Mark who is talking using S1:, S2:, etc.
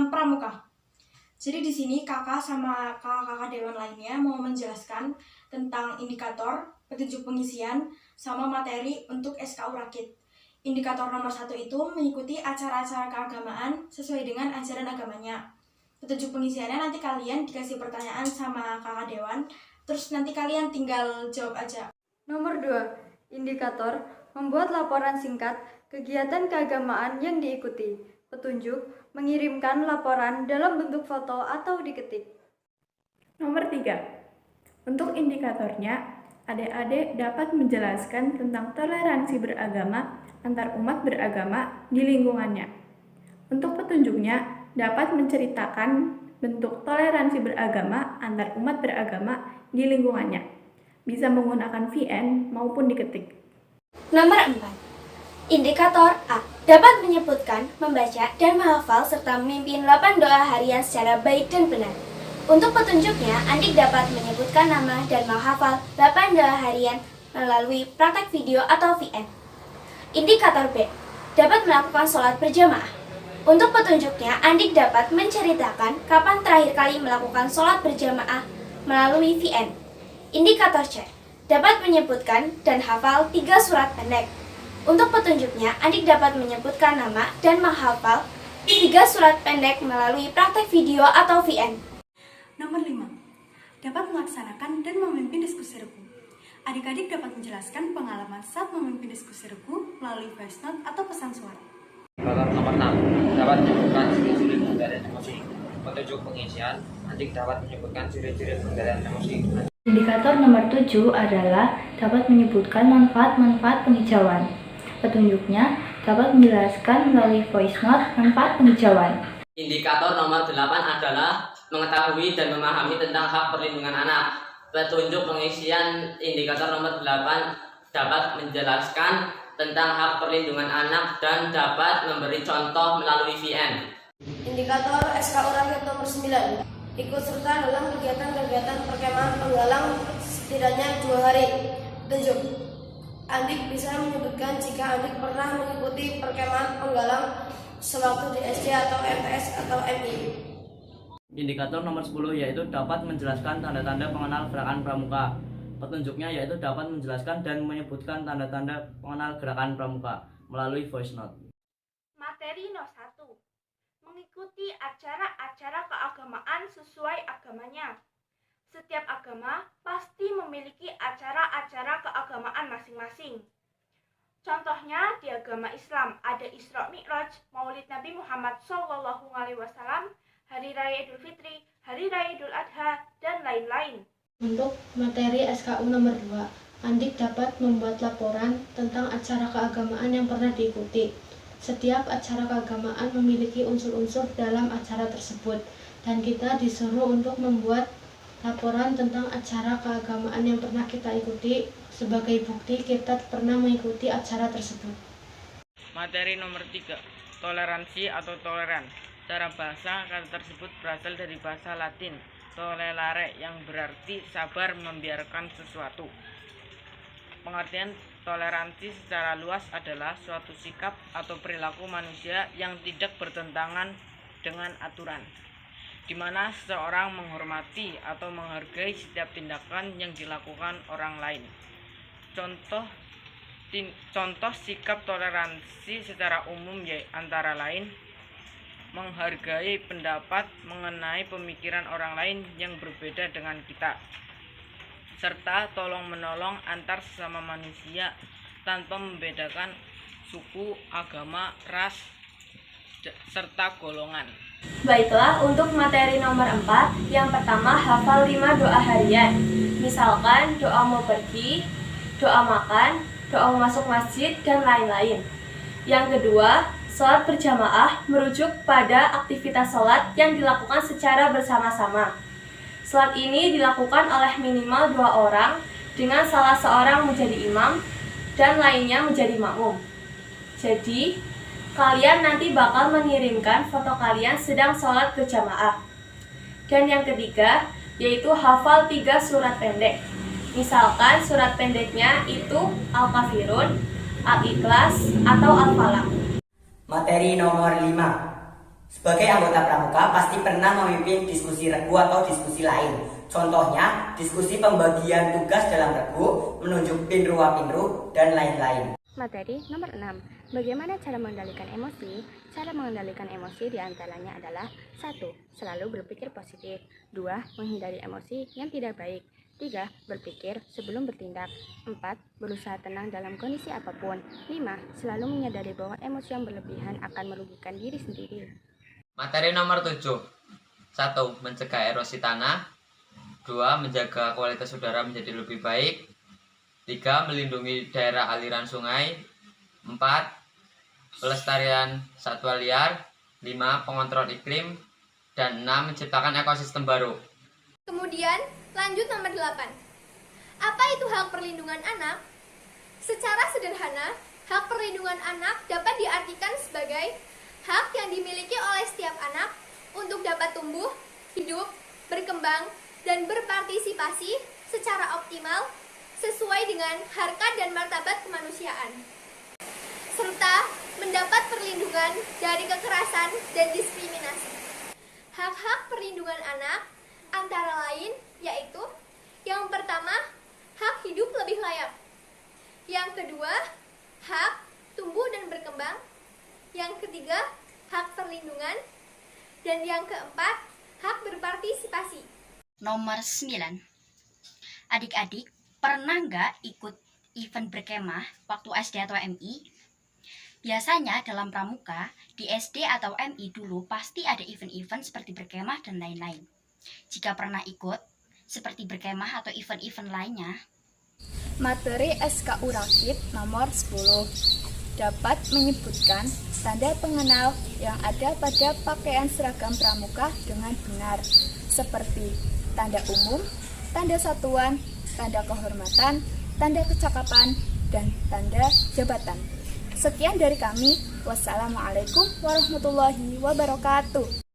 S1: pramuka. Jadi di sini kakak sama kakak-kakak dewan lainnya mau menjelaskan tentang indikator, petunjuk pengisian, sama materi untuk SKU Rakit. Indikator nomor 1 itu mengikuti acara-acara keagamaan sesuai dengan ajaran agamanya. Petunjuk pengisiannya nanti kalian dikasih pertanyaan sama kakak dewan, terus nanti kalian tinggal jawab aja.
S2: Nomor 2, indikator membuat laporan singkat kegiatan keagamaan yang diikuti. Petunjuk mengirimkan laporan dalam bentuk foto atau diketik.
S3: Nomor 3, untuk indikatornya, adik-adik dapat menjelaskan tentang toleransi beragama antar umat beragama di lingkungannya. Untuk petunjuknya, dapat menceritakan bentuk toleransi beragama antar umat beragama di lingkungannya. Bisa menggunakan VN maupun diketik.
S4: Nomor 4. Indikator A dapat menyebutkan, membaca, dan menghafal serta memimpin 8 doa harian secara baik dan benar. Untuk petunjuknya, Andik dapat menyebutkan nama dan menghafal 8 doa harian melalui praktek video atau VN. Indikator B dapat melakukan sholat berjamaah. Untuk petunjuknya, Andik dapat menceritakan kapan terakhir kali melakukan sholat berjamaah melalui VN. Indikator C dapat menyebutkan dan hafal 3 surat pendek. Untuk petunjuknya, Andik dapat menyebutkan nama dan menghafal 3 surat pendek melalui praktek video atau VN.
S5: Nomor 5. Dapat melaksanakan dan memimpin diskusi regu. Adik-adik dapat menjelaskan pengalaman saat memimpin diskusi regu melalui voice note atau pesan suara.
S6: Indikator nomor 6 dapat menyebutkan ciri-ciri pengendalian emosi. Petunjuk pengisian, Andik dapat menyebutkan ciri-ciri pengendalian emosi.
S7: Indikator nomor 7 adalah dapat menyebutkan manfaat-manfaat penghijauan. Petunjuknya dapat menjelaskan melalui voice note manfaat penghijauan.
S8: Indikator nomor 8 adalah mengetahui dan memahami tentang hak perlindungan anak. Petunjuk pengisian indikator nomor 8 dapat menjelaskan tentang hak perlindungan anak dan dapat memberi contoh melalui VN.
S9: Indikator SKU Rakit nomor 9. Ikut serta dalam kegiatan-kegiatan perkemahan penggalang setidaknya 2 hari. Petunjuk: Andik bisa menyebutkan jika Andik pernah mengikuti perkemahan penggalang sewaktu di SD atau MTS atau MI.
S10: Indikator nomor 10 yaitu dapat menjelaskan tanda-tanda pengenal gerakan pramuka. Petunjuknya yaitu dapat menjelaskan dan menyebutkan tanda-tanda pengenal gerakan pramuka melalui voice note.
S11: Materi nomor 1. Mengikuti acara-acara keagamaan sesuai agamanya. Setiap agama pasti memiliki acara-acara keagamaan masing-masing. Contohnya di agama Islam ada Isra Mi'raj, Maulid Nabi Muhammad SAW, Hari Raya Idul Fitri, Hari Raya Idul Adha, dan lain-lain.
S12: Untuk materi SKU nomor 2, Andik dapat membuat laporan tentang acara keagamaan yang pernah diikuti. Setiap acara keagamaan memiliki unsur-unsur dalam acara tersebut, dan kita disuruh untuk membuat laporan tentang acara keagamaan yang pernah kita ikuti sebagai bukti kita pernah mengikuti acara tersebut.
S13: Materi nomor 3, toleransi atau toleran. Secara bahasa, kata tersebut berasal dari bahasa Latin tolerare yang berarti sabar membiarkan sesuatu. Pengertian toleransi secara luas adalah suatu sikap atau perilaku manusia yang tidak bertentangan dengan aturan, di mana seseorang menghormati atau menghargai setiap tindakan yang dilakukan orang lain. Contoh sikap toleransi secara umum antara lain menghargai pendapat mengenai pemikiran orang lain yang berbeda dengan kita, serta tolong-menolong antar sesama manusia tanpa membedakan suku, agama, ras, serta golongan.
S4: Baiklah, untuk materi nomor 4, yang pertama hafal 5 doa harian. Misalkan doa mau pergi, doa makan, doa mau masuk masjid, dan lain-lain. Yang kedua, sholat berjamaah merujuk pada aktivitas sholat yang dilakukan secara bersama-sama. Sholat ini dilakukan oleh minimal 2 orang dengan salah seorang menjadi imam dan lainnya menjadi makmum. Jadi, kalian nanti bakal mengirimkan foto kalian sedang sholat berjamaah. Dan yang ketiga, yaitu hafal 3 surat pendek. Misalkan surat pendeknya itu Al-Kafirun, Al-Ikhlas, atau Al-Falaq.
S14: Materi nomor 5, Sebagai anggota pramuka pasti pernah memimpin diskusi regu atau diskusi lain. Contohnya, diskusi pembagian tugas dalam regu, menunjuk pinru-pinru, dan lain-lain.
S15: Materi nomor 6. Bagaimana cara mengendalikan emosi? Cara mengendalikan emosi diantaranya adalah 1. Selalu berpikir positif. 2. Menghindari emosi yang tidak baik. 3. Berpikir sebelum bertindak. 4. Berusaha tenang dalam kondisi apapun. 5. Selalu menyadari bahwa emosi yang berlebihan akan merugikan diri sendiri.
S8: Materi nomor 7. 1. Mencegah erosi tanah. 2. Menjaga kualitas udara menjadi lebih baik. 3. Melindungi daerah aliran sungai. 4. Pelestarian satwa liar. 5. Pengontrol iklim. Dan 6. Menciptakan ekosistem baru.
S4: Kemudian, lanjut nomor 8. Apa itu hak perlindungan anak? Secara sederhana, hak perlindungan anak dapat diartikan sebagai hak yang dimiliki oleh setiap anak untuk dapat tumbuh, hidup, berkembang, dan berpartisipasi secara optimal sesuai dengan harkat dan martabat kemanusiaan, serta mendapat perlindungan dari kekerasan dan diskriminasi. Hak-hak perlindungan anak antara lain yaitu yang pertama, hak hidup lebih layak. Yang kedua, hak tumbuh dan berkembang. Yang ketiga, hak perlindungan. Dan yang keempat, hak berpartisipasi.
S16: Nomor 9. Adik-adik, pernah nggak ikut event berkemah waktu SD atau MI? Biasanya dalam pramuka, di SD atau MI dulu pasti ada event-event seperti berkemah dan lain-lain. Jika pernah ikut, seperti berkemah atau event-event lainnya.
S17: Materi SKU Rakit nomor 10 dapat menyebutkan tanda pengenal yang ada pada pakaian seragam pramuka dengan benar, seperti tanda umum, tanda satuan, tanda kehormatan, tanda kecakapan, dan tanda jabatan. Sekian dari kami. Wassalamualaikum warahmatullahi wabarakatuh.